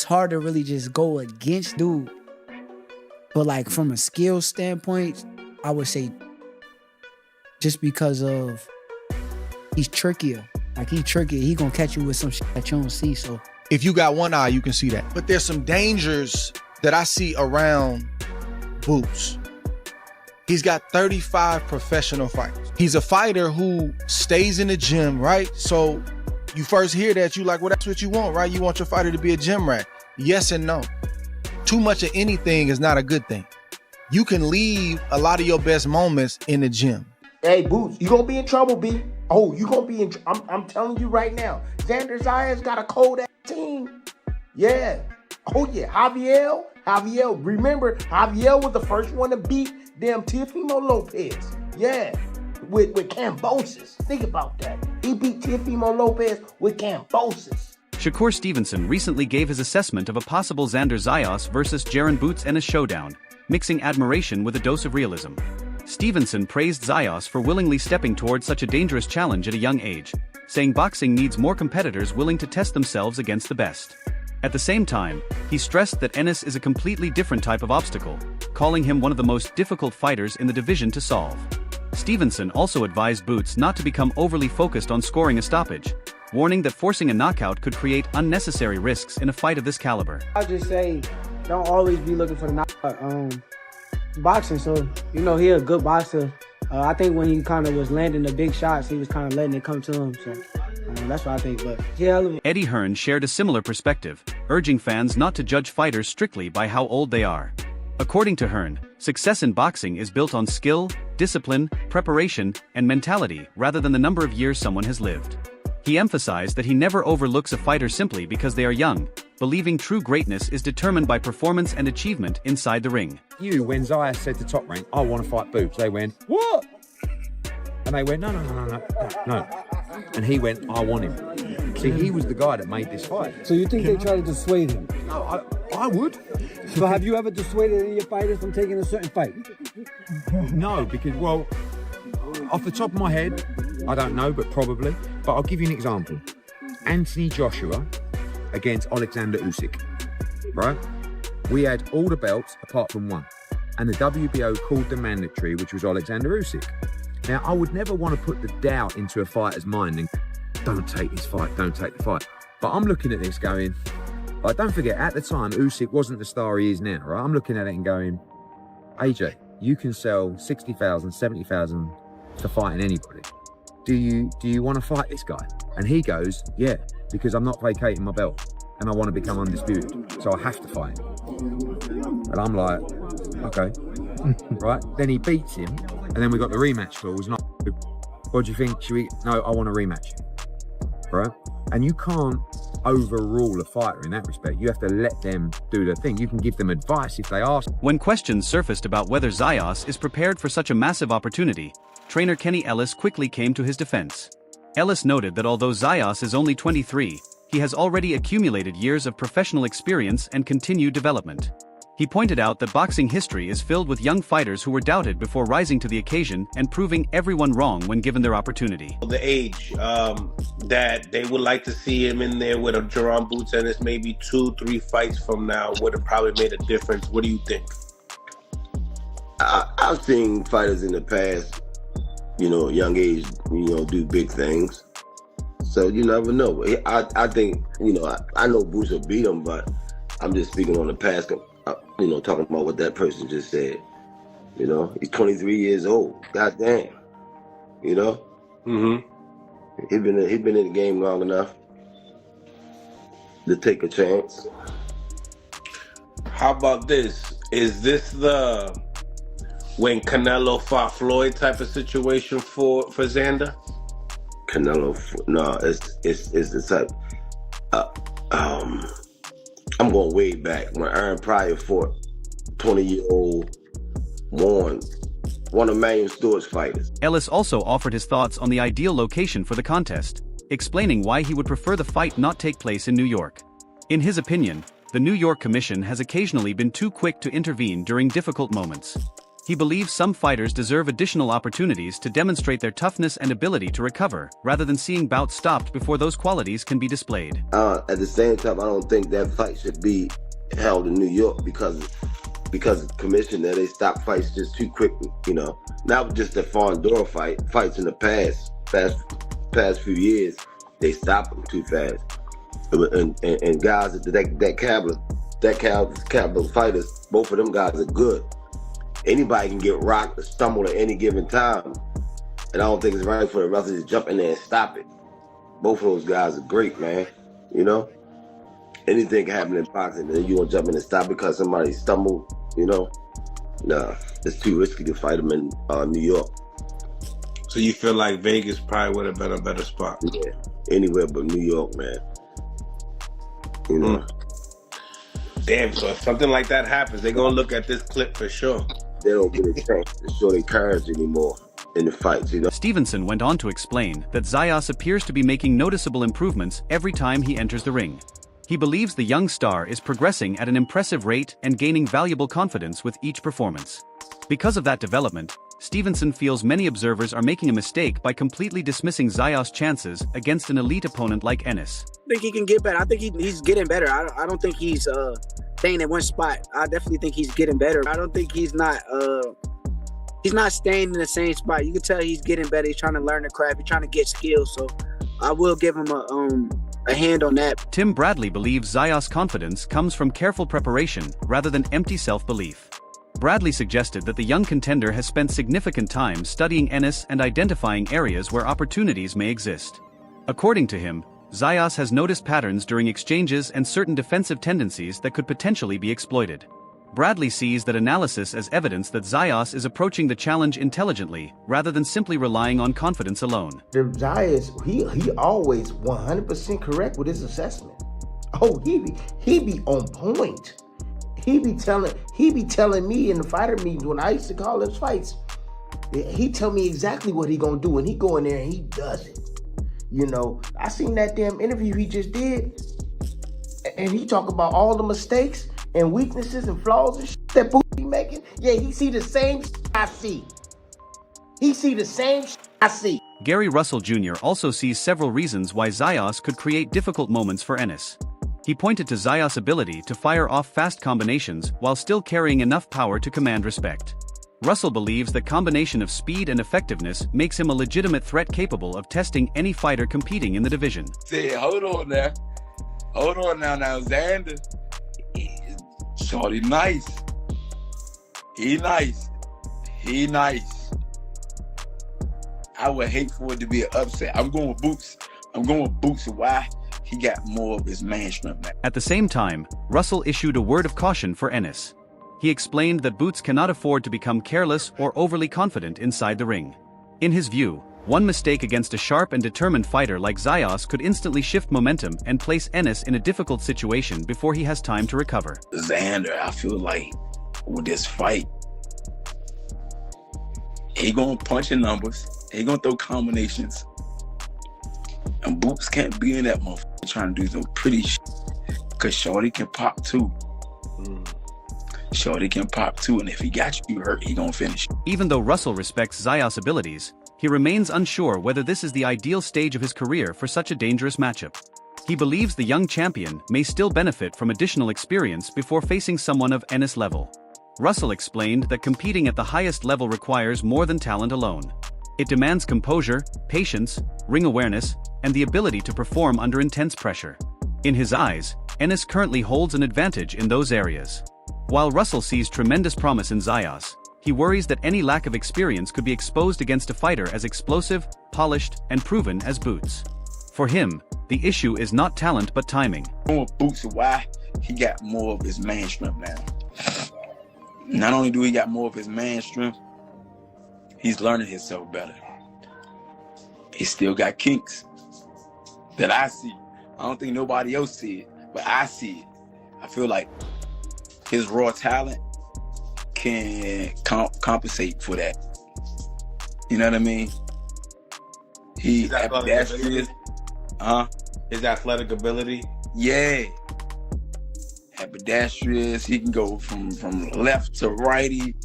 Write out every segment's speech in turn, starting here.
it's hard to really just go against dude. But like from a skill standpoint, I would say just because of he's trickier. Like he trickier, he gonna catch you with some shit that you don't see. So if you got one eye, you can see that. But there's some dangers that I see around Boots. He's got 35 professional fighters. He's a fighter who stays in the gym, right? So you first hear that, you like, well, that's what you want, right? You want your fighter to be a gym rat. Yes and no. Too much of anything is not a good thing. You can leave a lot of your best moments in the gym. Hey, Boots, you gonna be in trouble, B. Oh, you gonna be in I'm telling you right now. Xander Zayas got a cold-ass team. Yeah. Oh, yeah. Javier. Remember, Javier was the first one to beat them Teofimo Lopez. Yeah. With Cambosis. Think about that. He beat Teofimo Lopez with Cambosis. Shakur Stevenson recently gave his assessment of a possible Xander Zayas versus Jaron Boots Ennis showdown, mixing admiration with a dose of realism. Stevenson praised Zayas for willingly stepping towards such a dangerous challenge at a young age, saying boxing needs more competitors willing to test themselves against the best. At the same time, he stressed that Ennis is a completely different type of obstacle, calling him one of the most difficult fighters in the division to solve. Stevenson also advised Boots not to become overly focused on scoring a stoppage, warning that forcing a knockout could create unnecessary risks in a fight of this caliber. I'll just say, don't always be looking for the knockout. Boxing, so he a good boxer. I think when he kind of was landing the big shots, he was kind of letting it come to him. So that's what I think. But yeah, Eddie Hearn shared a similar perspective, urging fans not to judge fighters strictly by how old they are. According to Hearn, success in boxing is built on skill, discipline, preparation, and mentality rather than the number of years someone has lived. He emphasized that he never overlooks a fighter simply because they are young, believing true greatness is determined by performance and achievement inside the ring. When Zayas said to Top Rank, I want to fight Boots, they went, what? And they went, no. And he went, I want him. See, he was the guy that made this fight. So you think they tried to dissuade him? No, I would. So have you ever dissuaded any of your fighters from taking a certain fight? No, because, well, off the top of my head, I don't know, but probably. But I'll give you an example. Anthony Joshua against Alexander Usyk, right? We had all the belts apart from one. And the WBO called the mandatory, which was Alexander Usyk. Now, I would never want to put the doubt into a fighter's mind and don't take this fight, don't take the fight. But I'm looking at this going, like, don't forget, at the time, Usyk wasn't the star he is now, right? I'm looking at it and going, AJ, you can sell 60,000, 70,000 to fighting anybody. Do you want to fight this guy? And he goes, yeah, because I'm not vacating my belt and I want to become undisputed. So I have to fight him. And I'm like, okay. Right? Then he beats him. And then we got the rematch clause. Not, what do you think? No, I want to rematch him. Right? And you can't overrule a fighter in that respect. You have to let them do their thing. You can give them advice if they ask. When questions surfaced about whether Zayas is prepared for such a massive opportunity, trainer Kenny Ellis quickly came to his defense. Ellis noted that although Zayas is only 23, he has already accumulated years of professional experience and continued development. He pointed out that boxing history is filled with young fighters who were doubted before rising to the occasion and proving everyone wrong when given their opportunity. The age that they would like to see him in there with a Jaron Boots Ennis maybe 2-3 fights from now would have probably made a difference. What do you think? I've seen fighters in the past, young age, do big things. So you never know. I think, I know Boots will beat him, but I'm just speaking on the past, talking about what that person just said. He's 23 years old. Goddamn. Mm-hmm. He's been in the game long enough to take a chance. How about this? Is this the when Canelo fought Floyd type of situation for Xander? Canelo, no, it's the type. I'm going way back when Aaron Pryor fought 20-year-old Warren, one of Manuel Stewart's fighters. Ellis also offered his thoughts on the ideal location for the contest, explaining why he would prefer the fight not take place in New York. In his opinion, the New York Commission has occasionally been too quick to intervene during difficult moments. He believes some fighters deserve additional opportunities to demonstrate their toughness and ability to recover, rather than seeing bouts stopped before those qualities can be displayed. At the same time, I don't think that fight should be held in New York because of the commission that they stop fights just too quickly. Not just the Fondora fights in the past few years, they stop them too fast. And guys that caliber fighters, both of them guys are good. Anybody can get rocked or stumbled at any given time. And I don't think it's right for the referee to jump in there and stop it. Both of those guys are great, man. Anything can happen in boxing, and then you won't jump in and stop because somebody stumbled, Nah, it's too risky to fight them in New York. So you feel like Vegas probably would have been a better spot? Yeah, anywhere but New York, man. Damn, so if something like that happens, they're going to look at this clip for sure. They don't get a chance to show their courage anymore in the fights, Stevenson went on to explain that Zayas appears to be making noticeable improvements every time he enters the ring. He believes the young star is progressing at an impressive rate and gaining valuable confidence with each performance. Because of that development, Stevenson feels many observers are making a mistake by completely dismissing Zayas' chances against an elite opponent like Ennis. I think he can get better. I think he's getting better. I don't think he's staying at one spot. I definitely think he's getting better. I don't think he's not staying in the same spot. You can tell he's getting better. He's trying to learn the craft. He's trying to get skills. So I will give him a hand on that. Tim Bradley believes Zayas' confidence comes from careful preparation rather than empty self-belief. Bradley suggested that the young contender has spent significant time studying Ennis and identifying areas where opportunities may exist. According to him, Zayas has noticed patterns during exchanges and certain defensive tendencies that could potentially be exploited. Bradley sees that analysis as evidence that Zayas is approaching the challenge intelligently rather than simply relying on confidence alone. Zayas, he always 100% correct with his assessment. Oh, he be on point. He be telling me in the fighter meetings when I used to call his fights, he tell me exactly what he gonna do, and he go in there and he does it. I seen that damn interview he just did, and he talk about all the mistakes and weaknesses and flaws and shit that Boots be making. Yeah, he see the same shit I see. He see the same shit I see. Gary Russell Jr. also sees several reasons why Zayas could create difficult moments for Ennis. He pointed to Zayas' ability to fire off fast combinations while still carrying enough power to command respect. Russell believes the combination of speed and effectiveness makes him a legitimate threat capable of testing any fighter competing in the division. Say, hold on now, Xander. Shorty nice. He nice. I would hate for it to be an upset. I'm going with Boots. Why? He got more of his man strength now. At the same time, Russell issued a word of caution for Ennis. He explained that Boots cannot afford to become careless or overly confident inside the ring. In his view, one mistake against a sharp and determined fighter like Zayas could instantly shift momentum and place Ennis in a difficult situation before he has time to recover. Xander, I feel like with this fight, he gonna punch in numbers, he gonna throw combinations, and Boots can't be in that motherfucker trying to do some pretty shit, cause Shorty can pop too. And if he got you hurt, he gonna finish. Even though Russell respects Zayas' abilities, he remains unsure whether this is the ideal stage of his career for such a dangerous matchup. He believes the young champion may still benefit from additional experience before facing someone of Ennis' level. Russell explained that competing at the highest level requires more than talent alone. It demands composure, patience, ring awareness, and the ability to perform under intense pressure. In his eyes, Ennis currently holds an advantage in those areas. While Russell sees tremendous promise in Zayas, he worries that any lack of experience could be exposed against a fighter as explosive, polished, and proven as Boots. For him, the issue is not talent but timing. Boots, why? He got more of his man strength now. Not only do he got more of his man strength, he's learning himself better. He still got kinks that I see. I don't think nobody else see it, but I see it. I feel like his raw talent can compensate for that. You know what I mean? He ambidextrous. His athletic ability. Yeah. Ambidextrous. He can go from left to righty.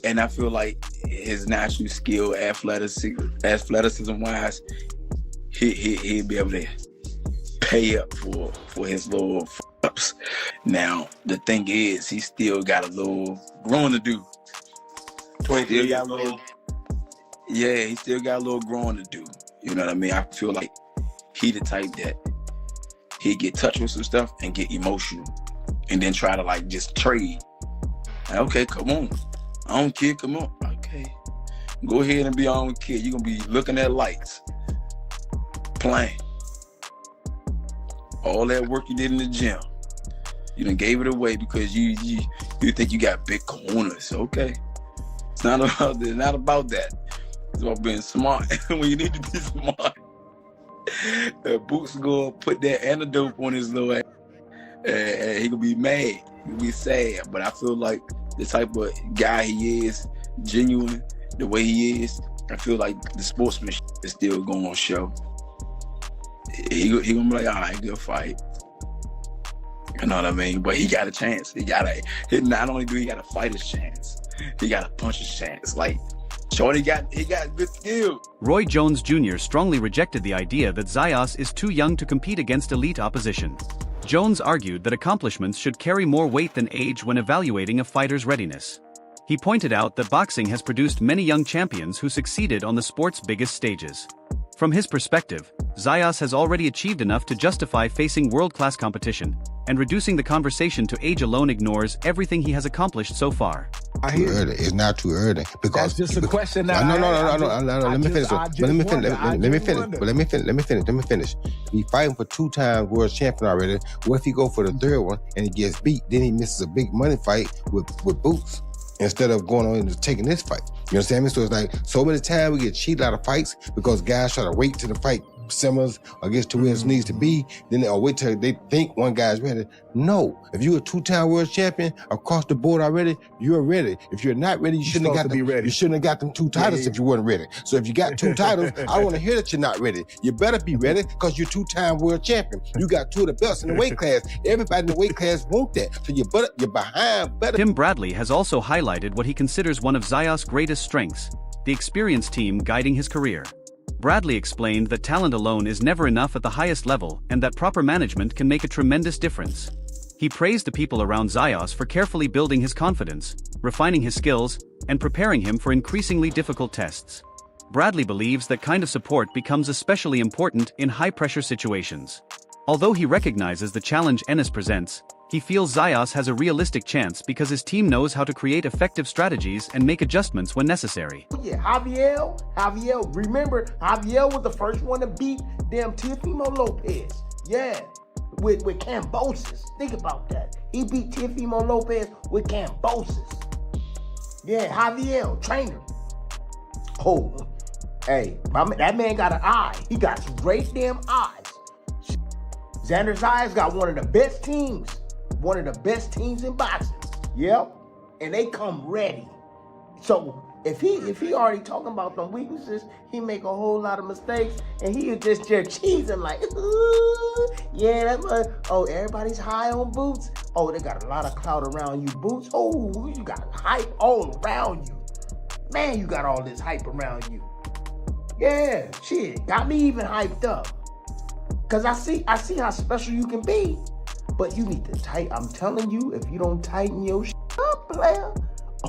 And I feel like his natural skill, athleticism-wise, he'd be able to pay up for his little ups. Now, the thing is, he still got a little growing to do. 23 years old. Yeah, he still got a little growing to do. You know what I mean? I feel like he the type that he'd get touched with some stuff and get emotional and then try to like just trade. Like, okay, come on. I don't care, come on. Okay. Go ahead and be our own kid. You're going to be looking at lights, playing. All that work you did in the gym, you done gave it away because you think you got big corners. Okay. It's not about that. It's about being smart when you need to be smart. Boots gonna put that antidote on his little ass. He gonna be mad. He gonna be sad. But I feel like the type of guy he is, genuine, the way he is, I feel like the sportsmanship is still gonna show. He gonna be like, all right, good fight. You know what I mean? But he got a chance. Not only do he got to fight his chance, he got to punch his chance. Like, Shorty got good skill. Roy Jones Jr. strongly rejected the idea that Zayas is too young to compete against elite opposition. Jones argued that accomplishments should carry more weight than age when evaluating a fighter's readiness. He pointed out that boxing has produced many young champions who succeeded on the sport's biggest stages. From his perspective, Zayas has already achieved enough to justify facing world-class competition, and reducing the conversation to age alone ignores everything he has accomplished so far. It's not too early because that's just a question. Now, no. Let me finish. He's fighting for 2 times world champion already. What if he go for the 3rd one and he gets beat? Then he misses a big money fight with Boots instead of going on and taking this fight. You know what I'm saying? So it's like so many times we get cheated out of fights because guys try to wait till the fight simmers or gets to where it needs to be, then they'll wait till they think one guy's ready. No, if you're a 2-time world champion across the board already, you're ready. If you're not ready, you shouldn't have got them. You shouldn't have got them 2 titles if you weren't ready. So if you got 2 titles, I don't want to hear that you're not ready. You better be ready because you're 2-time world champion. You got 2 of the belts in the weight class. Everybody in the weight class want that. So you're behind better. Tim Bradley has also highlighted what he considers one of Zayas' greatest strengths, the experienced team guiding his career. Bradley explained that talent alone is never enough at the highest level and that proper management can make a tremendous difference. He praised the people around Zayas for carefully building his confidence, refining his skills, and preparing him for increasingly difficult tests. Bradley believes that kind of support becomes especially important in high-pressure situations. Although he recognizes the challenge Ennis presents, he feels Zayas has a realistic chance because his team knows how to create effective strategies and make adjustments when necessary. Yeah, Javier, remember, Javier was the first one to beat them Teofimo Lopez. Yeah, with Cambosis. Think about that. He beat Teofimo Lopez with Cambosis. Yeah, Javier, trainer. Oh, hey, that man got an eye. He got some great damn eyes. Xander Zayas got one of the best teams. One of the best teams in boxing. Yep. And they come ready. So if he already talking about them weaknesses, he make a whole lot of mistakes and he just cheesing like, yeah, that's what, oh, everybody's high on Boots. Oh, they got a lot of clout around you, Boots. Oh, you got hype all around you. Man, you got all this hype around you. Yeah, shit. Got me even hyped up. Cause I see how special you can be. But you need to tighten. I'm telling you, if you don't tighten your shit up, player,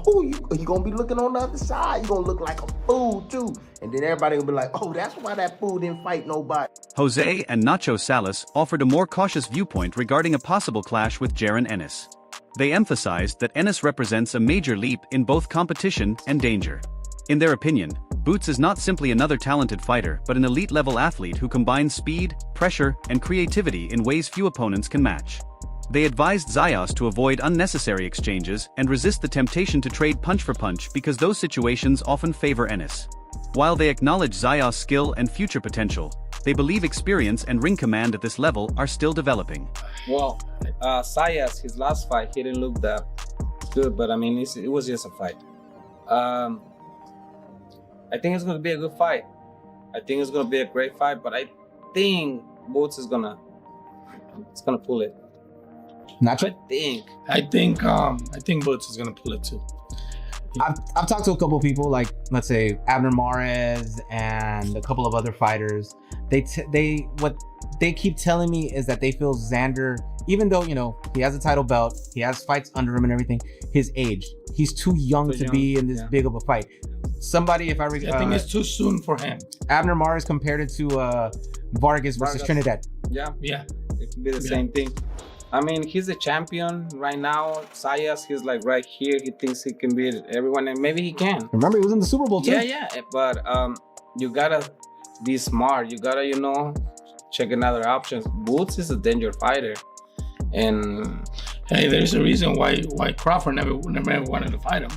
oh, you gonna be looking on the other side. You gonna look like a fool too. And then everybody gonna be like, oh, that's why that fool didn't fight nobody. Jose and Nacho Salas offered a more cautious viewpoint regarding a possible clash with Jaron Ennis. They emphasized that Ennis represents a major leap in both competition and danger. In their opinion, Boots is not simply another talented fighter but an elite-level athlete who combines speed, pressure, and creativity in ways few opponents can match. They advised Zayas to avoid unnecessary exchanges and resist the temptation to trade punch for punch because those situations often favor Ennis. While they acknowledge Zayas' skill and future potential, they believe experience and ring command at this level are still developing. Well, Zayas, his last fight, he didn't look that good, but I mean, it was just a fight. I think it's going to be a good fight. I think it's going to be a great fight, but I think Boots is going to pull it. Nacho? I think Boots is going to pull it too. I've talked to a couple of people, like let's say Abner Mares and a couple of other fighters. What they keep telling me is that they feel Xander, even though he has a title belt, he has fights under him and everything, his age, he's too young to be in this big of a fight. Somebody, I think it's too soon for him. Abner Mares compared it to Vargas versus Trinidad. Yeah, it could be the same thing. I mean, he's a champion right now. Zayas, he's like right here. He thinks he can beat everyone, and maybe he can. Remember, he was in the Super Bowl too. Yeah. But you gotta be smart. You gotta, check another options. Boots is a dangerous fighter, and hey, there's a reason why Crawford never wanted to fight him.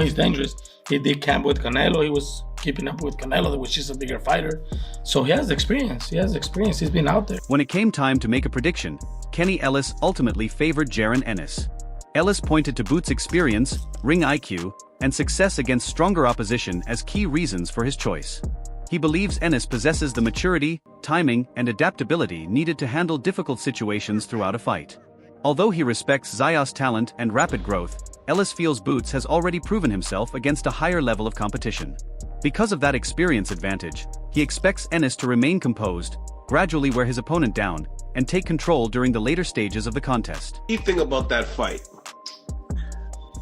He's dangerous. He did camp with Canelo. He was keeping up with Canelo, which is a bigger fighter. So he has experience. He's been out there. When it came time to make a prediction, Kenny Ellis ultimately favored Jaron Ennis. Ellis pointed to Boots' experience, ring IQ, and success against stronger opposition as key reasons for his choice. He believes Ennis possesses the maturity, timing, and adaptability needed to handle difficult situations throughout a fight. Although he respects Zayas' talent and rapid growth, Ellis feels Boots has already proven himself against a higher level of competition. Because of that experience advantage, he expects Ennis to remain composed, gradually wear his opponent down, and take control during the later stages of the contest. What do you think about that fight?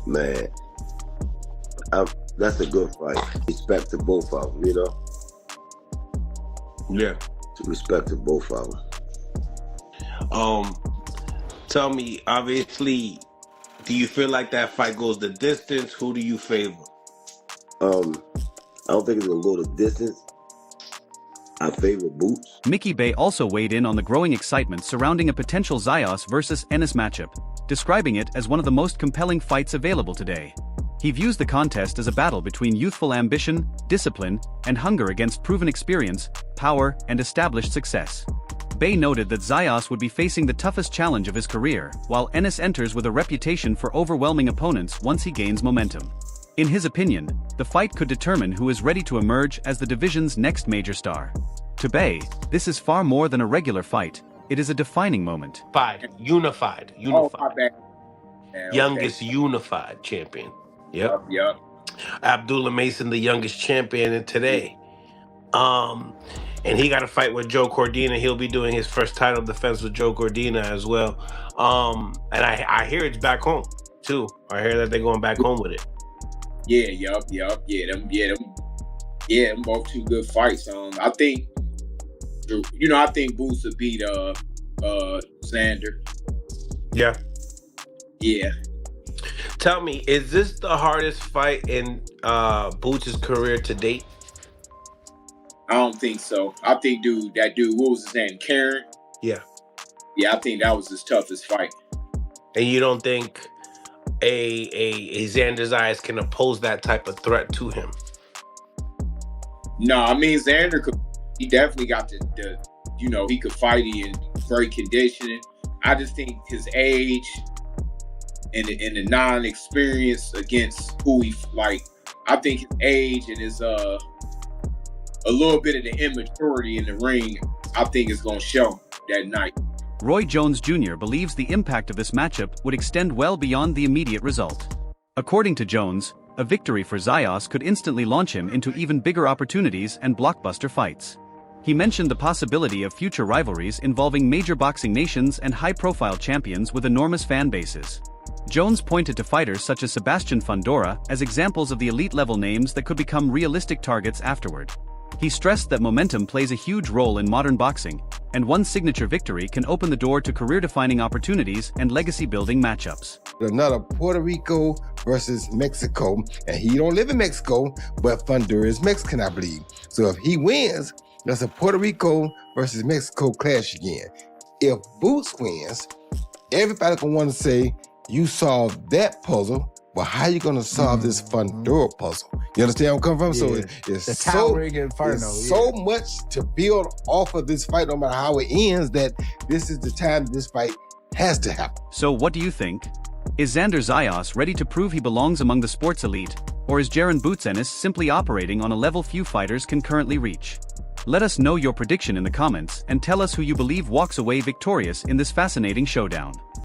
Man, that's a good fight. Respect to both of them, Yeah. Respect to both of them. Tell me, obviously, do you feel like that fight goes the distance? Who do you favor? I don't think it's gonna go the distance. I favor Boots. Mickey Bay also weighed in on the growing excitement surrounding a potential Zayas versus Ennis matchup, describing it as one of the most compelling fights available today. He views the contest as a battle between youthful ambition, discipline, and hunger against proven experience, power, and established success. Bay noted that Zayas would be facing the toughest challenge of his career, while Ennis enters with a reputation for overwhelming opponents once he gains momentum. In his opinion, the fight could determine who is ready to emerge as the division's next major star. To Bay, this is far more than a regular fight. It is a defining moment. Unified. Oh, my bad. Youngest unified champion. Yep. Abdullah Mason, the youngest champion today. And he got a fight with Joe Cordina. He'll be doing his first title defense with Joe Cordina as well. And I hear it's back home too. I hear that they're going back home with it. Them both two good fights. I think Boots would beat Xander. Yeah. Tell me, is this the hardest fight in Boots' career to date? I don't think so. I think that dude, what was his name? Karen? Yeah. Yeah, I think that was his toughest fight. And you don't think a Xander Zayas can oppose that type of threat to him? No, I mean Xander he definitely got the he could fight in great conditioning. I just think his age and the non-experience against who he I think his age and his a little bit of the immaturity in the ring, I think is going to show that night. Roy Jones Jr. believes the impact of this matchup would extend well beyond the immediate result. According to Jones, a victory for Zayas could instantly launch him into even bigger opportunities and blockbuster fights. He mentioned the possibility of future rivalries involving major boxing nations and high-profile champions with enormous fan bases. Jones pointed to fighters such as Sebastian Fundora as examples of the elite-level names that could become realistic targets afterward. He stressed that momentum plays a huge role in modern boxing, and one signature victory can open the door to career-defining opportunities and legacy-building matchups. Another Puerto Rico versus Mexico, and he don't live in Mexico, but Fundora is Mexican, I believe. So if he wins, that's a Puerto Rico versus Mexico clash again. If Boots wins, everybody gonna want to say, you solved that puzzle, but how you gonna solve this Fundora puzzle? You understand where I'm coming from? So it's so much to build off of this fight, no matter how it ends, that this is the time this fight has to happen. So what do you think? Is Xander Zayas ready to prove he belongs among the sports elite, or is Jaron Boots Ennis simply operating on a level few fighters can currently reach? Let us know your prediction in the comments and tell us who you believe walks away victorious in this fascinating showdown.